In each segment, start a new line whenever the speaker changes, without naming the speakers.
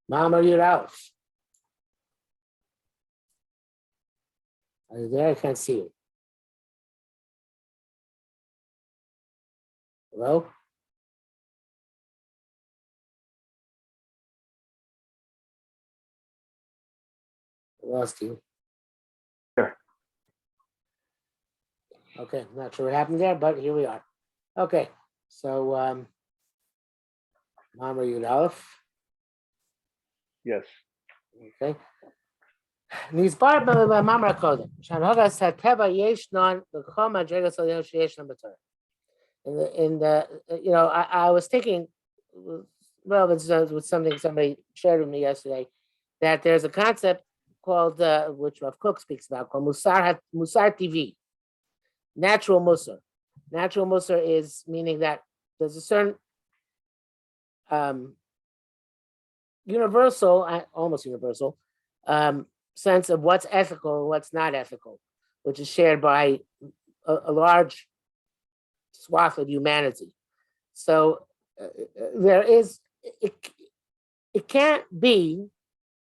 Mama Yudalef. Are you there? I can't see you. Hello? I lost you.
Sure.
Okay, not sure what happened there, but here we are. Okay, so Mama Yudalef.
Yes.
Okay. Nizbar b'mamar kodem. Shanhagas hateva yeshnon b'chol madrigas al yeshnon b'torah. In the I was thinking, well, it's with something somebody shared with me yesterday, that there's a concept called which Rav Kook speaks about called Musar TV, natural Musar. Natural Musar is meaning that there's a certain universal, almost universal, sense of what's ethical and what's not ethical, which is shared by a large swath of humanity. So there is, it can't be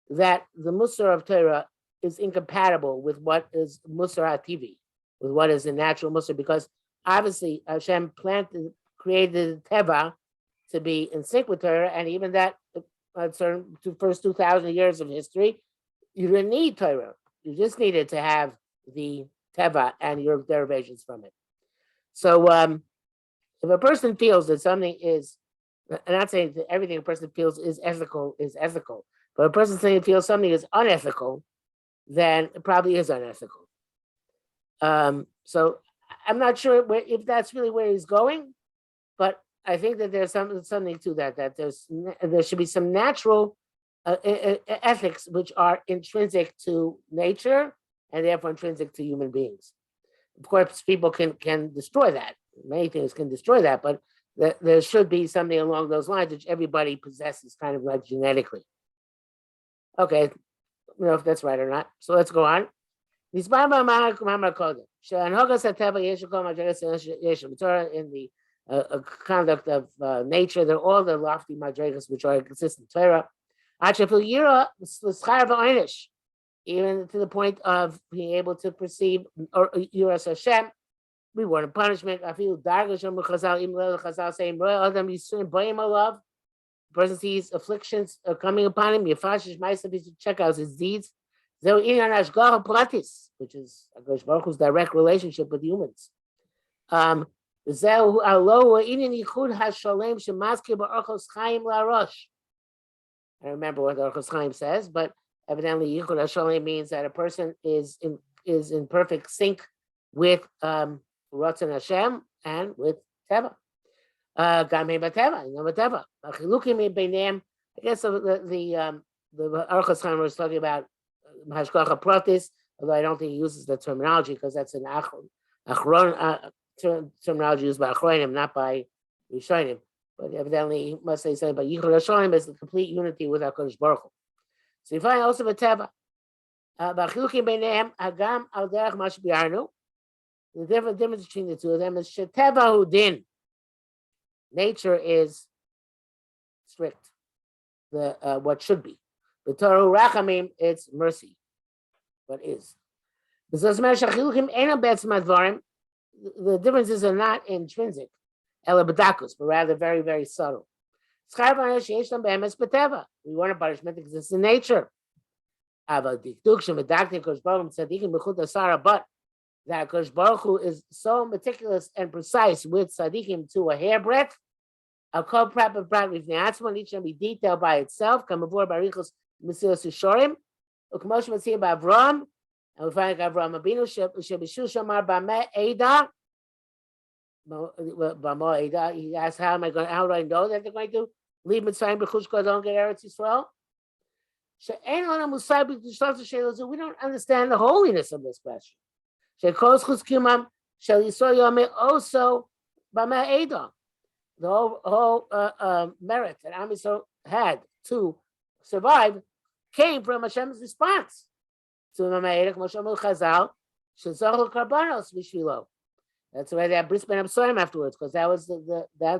that the Musar of Torah is incompatible with what is Musar HaTivi, with what is the natural Musar, because obviously Hashem created Teva to be in sync with Torah, and even that first 2,000 years of history, you didn't need Torah. You just needed to have the Teva and your derivations from it. So if a person feels that something is, I'm not saying that everything a person feels is ethical, but if a person feels something is unethical, then it probably is unethical. So I'm not sure if that's really where he's going, but I think that there's something to that there should be some natural ethics which are intrinsic to nature and therefore intrinsic to human beings. Of course, people can destroy that. Many things can destroy that, but there should be something along those lines which everybody possesses kind of like genetically. Okay, I don't know if that's right or not. So let's go on. In the conduct of nature, they're all the lofty madrigas which are consistent Torah. Even to the point of being able to perceive or Yiras Hashem, reward and punishment. I feel the person sees afflictions coming upon him. Check out his deeds. Which is Akadosh Baruch Hu's direct relationship with humans. I remember what the Orchos Chaim says, but evidently Yichud HaShalom means that a person is in perfect sync with Ratzon Hashem and with Teva. I guess the Orchos Chaim was talking about Hashgacha Pratis, although I don't think he uses the terminology because that's an Achron terminology used by Achronim, not by Rishonim. But evidently he must say something about Yichud HaShalom is the complete unity with HaKadosh Baruch Hu. So you find also the Teva. The difference between the two of them is Sheteva Hudin. Nature is strict, the what should be. The Torah Rachamim, it's mercy, what is. The differences are not intrinsic, but rather very, very subtle. We want a punishment that exists in nature. But that Kosh Baruch Hu is so meticulous and precise with tzaddikim to a hairbreadth. I'll call prep and prat with Neatzman, each can be detailed by itself. Come aboard by Richos Mesilas Yesharim. Ukmosh Matzia by Avram. And we find Avram Abinu Shebishu Shamar Bameh Eda. Bameh Eda. He asked, how do I know that they're going to leave Mitzrayim B'chush Kodon get Eretz Yisrael? We don't understand the holiness of this question. Also, the whole merit that Am Yisrael had to survive came from Hashem's response to Chazal. That's why they had Bris Ben Absorim afterwards, because that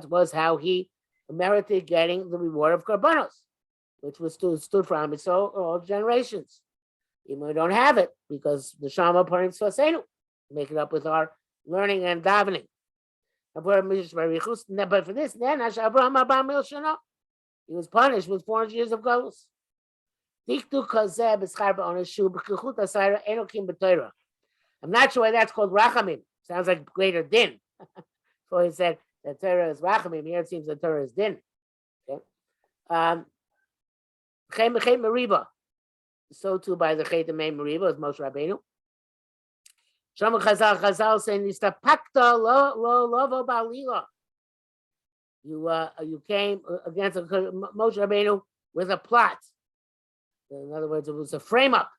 was how he merited getting the reward of Karbanos. which was stood for Am Yisrael all generations. Even though we don't have it, because the Shama Parim Sfasenu, make it up with our learning and davening. But for this, he was punished with 400 years of galus. I'm not sure why that's called rachamim. Sounds like greater din. So he said that Torah is rachamim. Here it seems that Torah is din. Okay. Mariba. So too by the Chet Mariba is Moshe Rabbeinu. Shama Chazal saying Nistapakta lo lovo balila. You came against Moshe Rabbeinu with a plot. In other words, it was a frame up.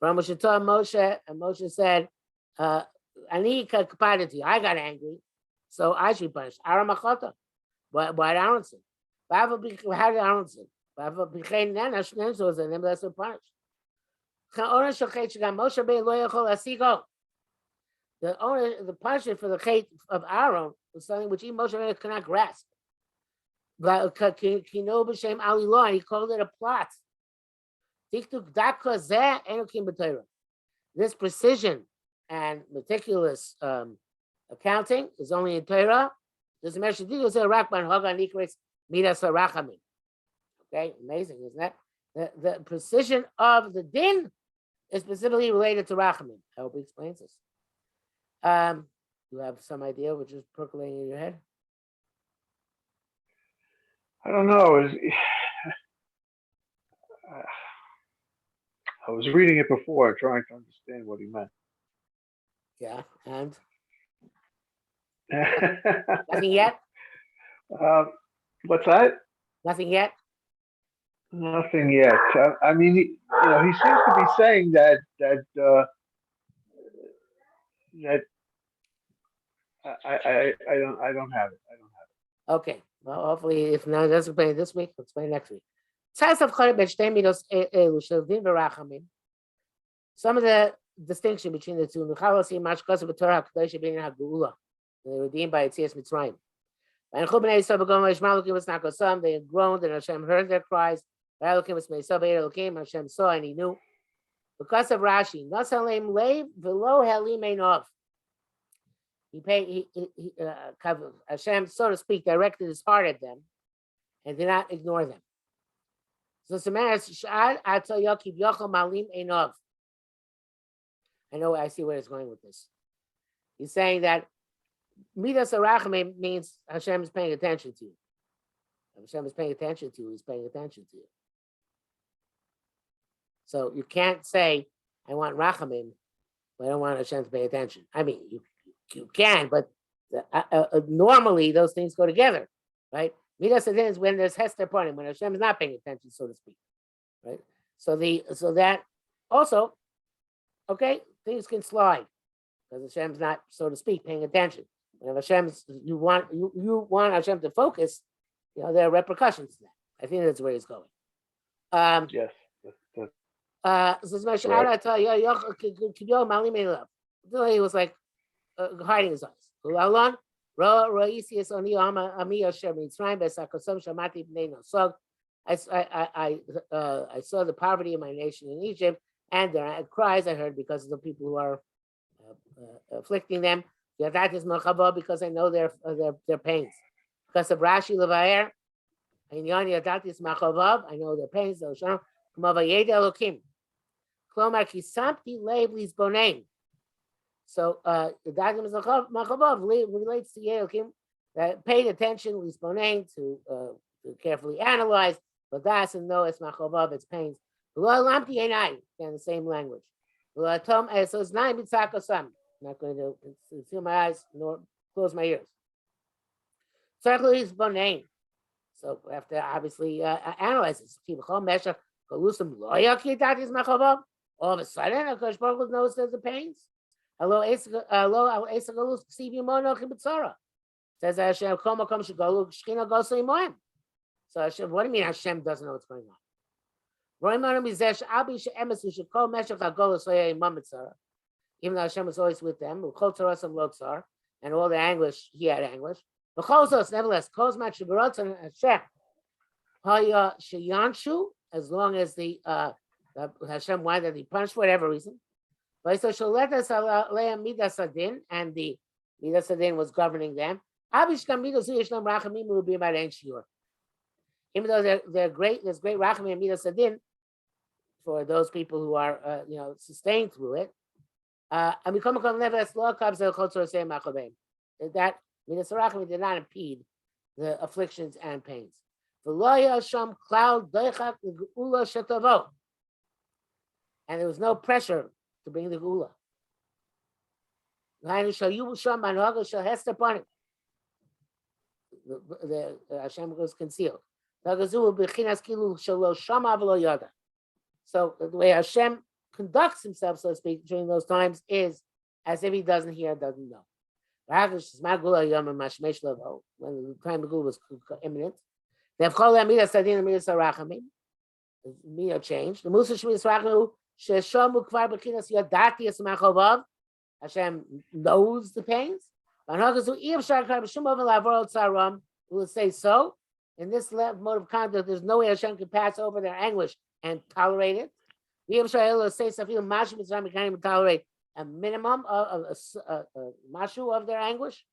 From Moshe told Moshe, and Moshe said, Ani kapadati, I got angry, so I should be punished. Aramachota. Why Aronson? How did Aronson? So was the name of the punished. The punishment for the Chet of Aaron was something which Moshe Rabbeinu could not grasp. And he called it a plot. This precision and meticulous accounting is only in Torah. Okay, amazing, isn't that? The precision of the din is specifically related to rachamim. I hope he explains this. You have some idea which is percolating in your head?
I don't know. I was reading it before, trying to understand what he meant.
Yeah, and nothing yet.
What's that?
Nothing yet.
Nothing yet. I mean, he seems to be saying that I don't have it.
Okay. Well, hopefully, if not, it doesn't explain this week, we'll explain next week. Some of the distinction between the two, they were redeemed by Yetzias Mitzrayim. They groaned, and Hashem heard their cries. Hashem saw, and he knew. Because of Rashi, Hashem, so to speak, directed his heart at them and did not ignore them. So I know, I see where it's going with this. He's saying that Midas Arachim means Hashem is paying attention to you. If Hashem is paying attention to you, he's paying attention to you. So you can't say, I want Rachamim, but I don't want Hashem to pay attention. I mean, you can, but normally those things go together, right? Midas Adin is when there's Hester Panim, when Hashem is not paying attention, so to speak, right? So that also, okay, things can slide because Hashem's not, so to speak, paying attention. And if you want Hashem to focus, there are repercussions to that. I think that's where he's going.
Yes.
So he was like hiding his eyes. I saw the poverty of my nation in Egypt, and their cries I heard because of the people who are afflicting them. That is because I know their pains. Because of Rashi Levaer, I know their pains. So that relates to Yerucham, that paid attention to carefully analyze, but that's and know it's machovav, it's pains. Again, the same language. So it's nine mitzakosam. I'm not going to seal my eyes nor close my ears. So we have to obviously analyze this. All of a sudden, Akash Baruch knows there's the pains. Says Hashem, so Hashem, what do you mean Hashem doesn't know what's going on? Even though Hashem was always with them, and all the anguish, he had anguish. Nevertheless, Hashem, Haya Shayanshu, as long as the Hashem wanted to be punished for whatever reason. But so Shaletas Alea Midas Adin, and the Midas Adin was governing them. Abishkam Midas Yishlam Rachamim will be about Shiur. Even though they're great, there's great Rachamim and Midas Adin for those people who are sustained through it. And we come never as law comes the Chotzor Say Machabim. That Midas Rachamim did not impede the afflictions and pains. And there was no pressure to bring the Gula. The Hashem was concealed. So the way Hashem conducts himself, so to speak, during those times is as if he doesn't hear, doesn't know. When the time the Gula was imminent, they've called that Midas Adin and Midas Rachamim. The Midah changed. The Musa Shemidas Rachamim Sheshamu Kvar Bechinas Yadati Esmachovav. Hashem knows the pains. We will say so. In this mode of conduct, there's no way Hashem can pass over their anguish and tolerate it. We will say tolerate a minimum of mashu of their anguish.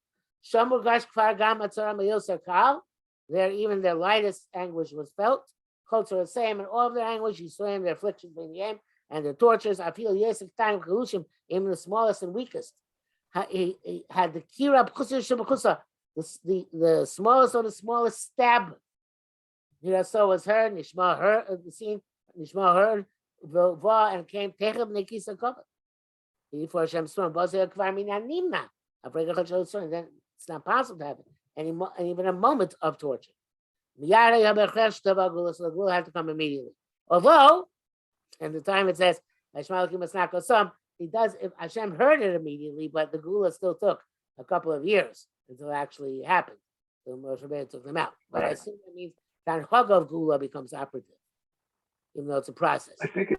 There, even their lightest anguish was felt. The same, and all of their anguish, you saw their afflictions in the end, and their tortures. I feel even the smallest and weakest. He had the kira the smallest of the smallest stab. So was heard, Nishma heard the scene, Nishma heard, and came Techem Nekisa cover. Before Hashem storm, then it's not possible to have it anymore, and even a moment of torture. So the Gula had to come immediately. Although, at the time it says, he does, if Hashem heard it immediately, but the Gula still took a couple of years until it actually happened. So Moshe Rabbeinu took them out. But I assume that means that Hag of Gula becomes operative, even though it's a process.
I think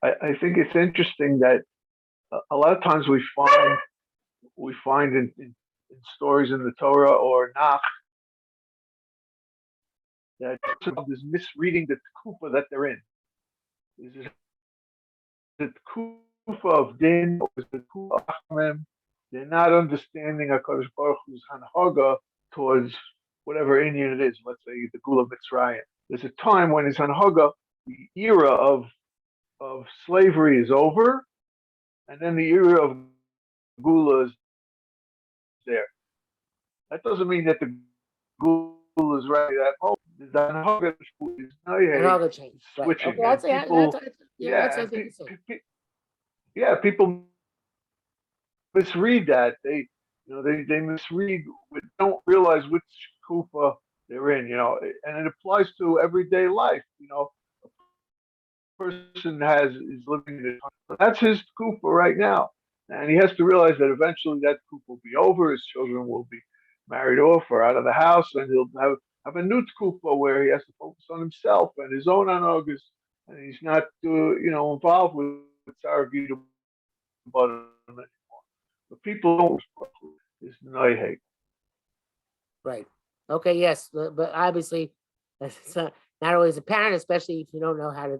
it's interesting that a lot of times we find in stories in the Torah or Nach that is misreading the kufa that they're in. Is it the kufa of din or is it the kufa of Achmem? They're not understanding HaKadosh Baruch Hu's Hanhaga towards whatever Indian it is, let's say the Gula Mitzrayim. There's a time when his Hanhaga, the era of slavery is over, and then the era of Gula is there. That doesn't mean that the Gula is right at home. The Hanhaga is switching. Okay, people misread that. They misread, don't realize which kufa they're in, and it applies to everyday life. A person is living in it. That's his kufa right now, and he has to realize that eventually that kufa will be over. His children will be married off or out of the house, and he'll have a new kufa where he has to focus on himself and his own anagas, and he's not involved with Saragita anymore. But people don't is noihate.
Right. Okay. Yes, but obviously, it's not always apparent, especially if you don't know how to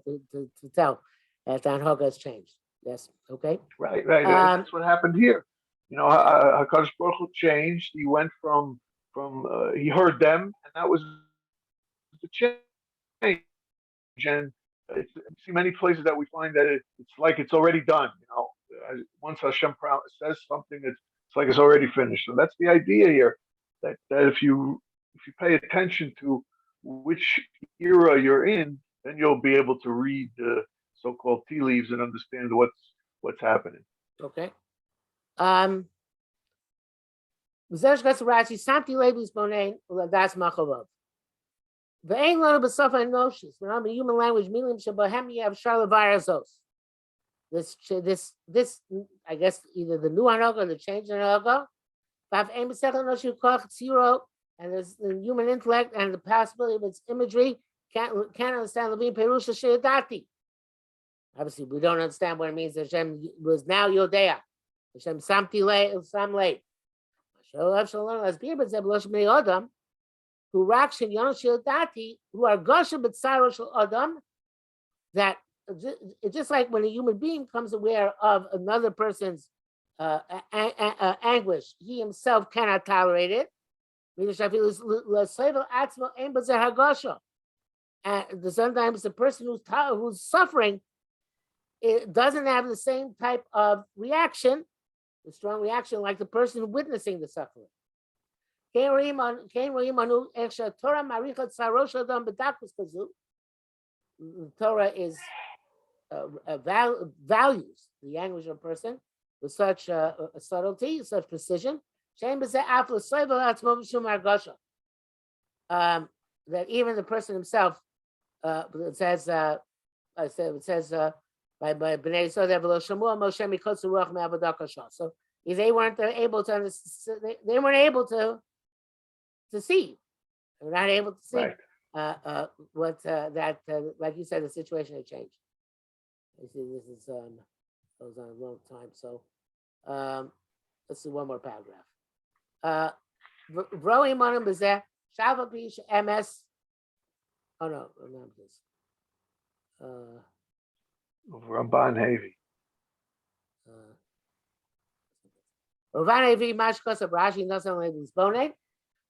tell that Hanhaga has changed. Yes. Okay.
Right. That's what happened here. HaKadosh Baruch Hu changed. He went from he heard them, and that was the change. And you see many places that we find that it's like it's already done. Once Hashem says something, it's like it's already finished. So that's the idea here. That if you pay attention to which era you're in, then you'll be able to read the so-called tea leaves and understand what's happening.
Okay. Samti Levi's Bonain Ladas Machovav. The ain't lot of Basafa and Noshis. When I'm in human language, Milim Shabahem, you have Charlavarazos. This, I guess, either the new Hanhaga or the change in Hanhaga. And there's the human intellect and the possibility of its imagery can't understand Levin Perusha Sheyadati. Obviously, we don't understand what it means. Hashem was now Yodea. Hashem Samti Le Sam Le. who rakshin yonshil dati, who are gosha b'tzaro shel adam, that just like when a human being comes aware of another person's anguish, he himself cannot tolerate it. And sometimes the person who's suffering, it doesn't have the same type of reaction, the strong reaction, like the person witnessing the suffering. The Torah is values the anguish of a person with such a subtlety, such precision. That even the person himself, it says by Bnei Yisrael, so if they weren't able to understand, they weren't able to see. They were not able to see.
Right.
Like you said, the situation had changed. You see, this is goes on a long time. So let's do one more paragraph. Vroim onim b'zeh shava b'ish ms. Oh no, remember this.
Ramban Havi.
Ramban Havi mash kosav Rashi nosan leibus boned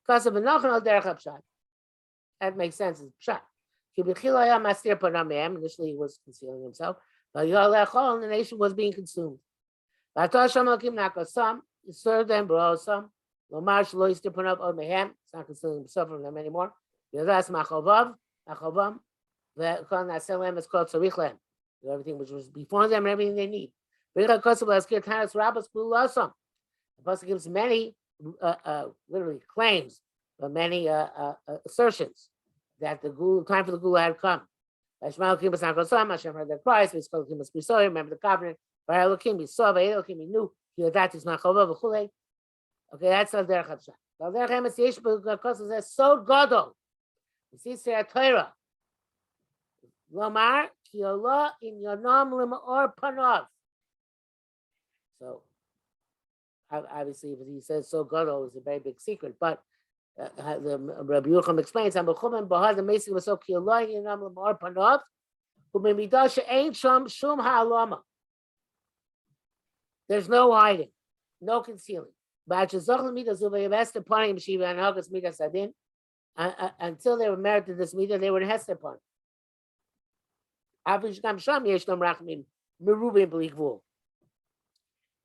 kosav v'nochen al derech hapshat. That makes sense. It's pshat. Initially, he was concealing himself. But the nation was being consumed. He served them, brought some. It's not concealing himself from them anymore. Everything which was before them and everything they need. The Pasuk gives many, literally claims, but many assertions that the time for the Gula had come. Hashem heard their cries. Remember the covenant. He knew. Okay, that's the Derech Hapshat. The Derech Emes Yesh because it's so gadol. You see, say Torah. Lomar ki Allah in yonam limor panav. So obviously, if he says so gadol, is a very big secret, but. The Rabbi Yerucham explains, "I'm a chuman bahad the mesig was so kiyolai yinam lemar panav, who b'midah she'ain sham shum ha'alama." There's no hiding, no concealing. Until they were married to this midah, they were in hester upon.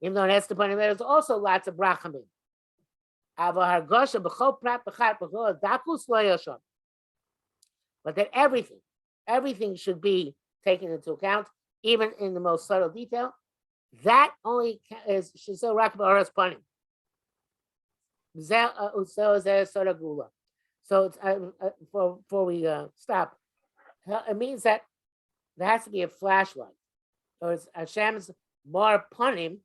Even though in hester upon there's also lots of rachamim. But that everything should be taken into account, even in the most subtle detail. That only is shiso rak ba'aras panim. So it's, before we stop, it means that there has to be a flashlight. So it's Hashem's mar panim,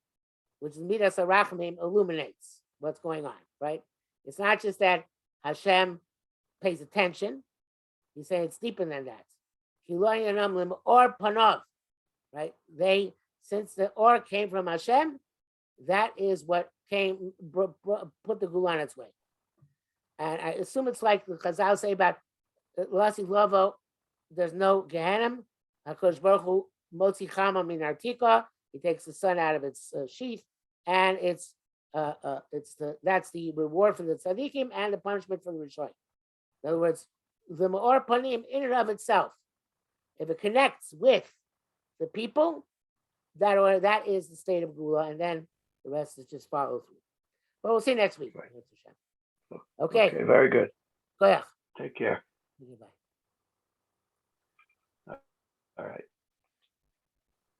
which is midas harachamim, illuminates what's going on, right? It's not just that Hashem pays attention. He's saying it's deeper than that. Or panov, right? Since the or came from Hashem, that is what put the Gula on its way. And I assume it's like the Chazal say about Lasi Lovo, there's no Gehenim. HaKadosh Baruch Hu motzi chama min artika. He takes the sun out of its sheath, and that's the reward for the tzaddikim and the punishment for the rishonim. In other words, the ma'or panim in and of itself, if it connects with the people, that is the state of Gula, and then the rest is just follow through. But we'll see next week.
Right.
Okay.
Okay, very good.
Go ahead.
Take care.
Bye.